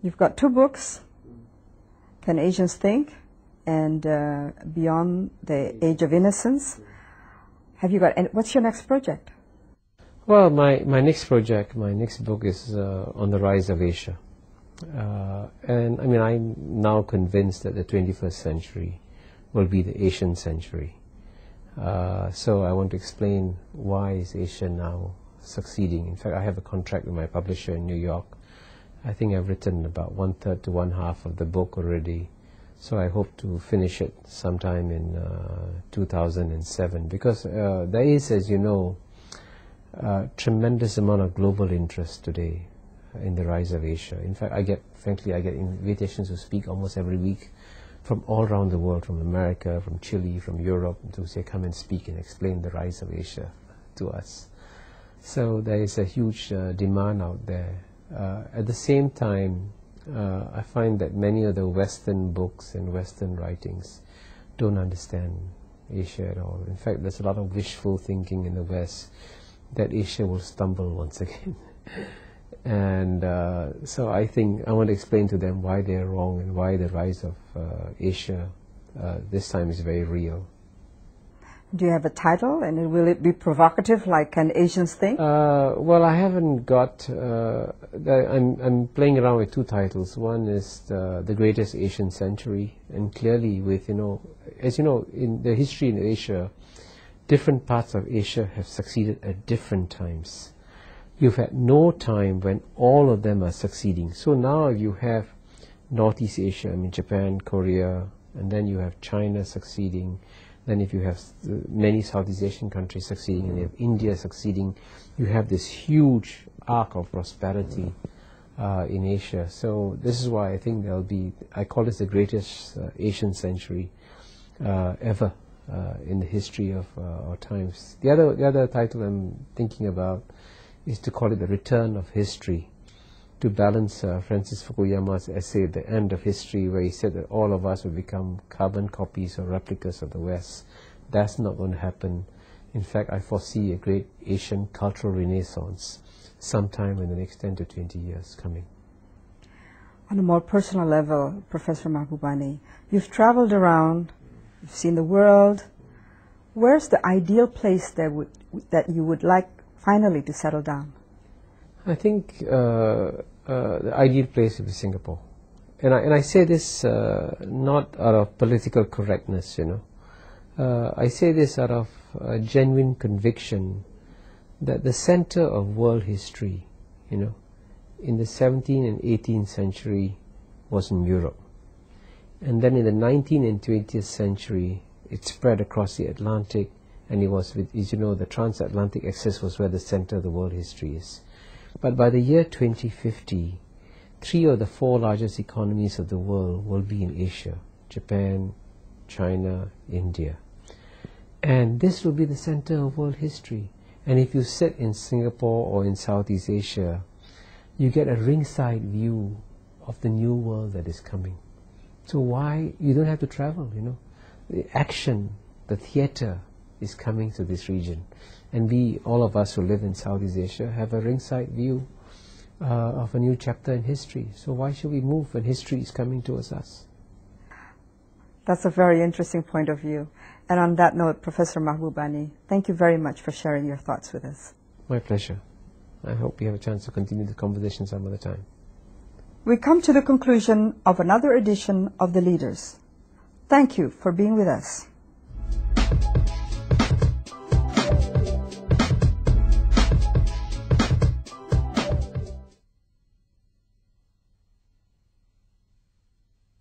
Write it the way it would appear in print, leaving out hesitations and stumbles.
You've got two books, Can Asians Think and Beyond the Age of Innocence. Have you got, and what's your next project? Well, my next project, my next book is on the rise of Asia. And I mean, I'm now convinced that the 21st century will be the Asian century. So I want to explain why is Asia now succeeding. In fact, I have a contract with my publisher in New York. I think I've written about 1/3 to 1/2 of the book already. So I hope to finish it sometime in 2007, because there is, as you know, a tremendous amount of global interest today in the rise of Asia. In fact, frankly, I get invitations to speak almost every week from all around the world, from America, from Chile, from Europe, to say, come and speak and explain the rise of Asia to us. So there is a huge demand out there. At the same time, I find that many of the Western books and Western writings don't understand Asia at all. In fact, there's a lot of wishful thinking in the West that Asia will stumble once again. And so I think I want to explain to them why they're wrong and why the rise of Asia this time is very real. Do you have a title, and will it be provocative like Can Asians Think? Well, I haven't got, I'm playing around with two titles. One is The Greatest Asian Century, and clearly with, as you know, in the history in Asia, different parts of Asia have succeeded at different times. You've had no time when all of them are succeeding. So now you have Northeast Asia, I mean Japan, Korea, and then you have China succeeding. Then if you have many Southeast Asian countries succeeding, and you have India succeeding, you have this huge arc of prosperity in Asia. So this is why I think there'll be, I call this the greatest Asian century ever in the history of our times. The other title I'm thinking about is to call it The Return of History, to balance Francis Fukuyama's essay at the end of history, where he said that all of us will become carbon copies or replicas of the West. That's not going to happen. In fact, I foresee a great Asian cultural renaissance sometime in the next 10 to 20 years coming. On a more personal level, Professor Mahbubani, you've traveled around, you've seen the world. Where's the ideal place that you would like finally to settle down? I think the ideal place would be Singapore. And I say this not out of political correctness, I say this out of a genuine conviction that the center of world history, in the 17th and 18th century was in Europe. And then in the 19th and 20th century, it spread across the Atlantic, and it was, as you know, the transatlantic axis was where the center of the world history is. But by the year 2050, 3 of the 4 largest economies of the world will be in Asia: Japan, China, India. And this will be the center of world history. And if you sit in Singapore or in Southeast Asia, you get a ringside view of the new world that is coming. So why? You don't have to travel, The action, the theater is coming to this region. And we, all of us who live in Southeast Asia, have a ringside view of a new chapter in history. So why should we move when history is coming towards us? That's a very interesting point of view. And on that note, Professor Mahbubani, thank you very much for sharing your thoughts with us. My pleasure. I hope we have a chance to continue the conversation some other time. We come to the conclusion of another edition of The Leaders. Thank you for being with us.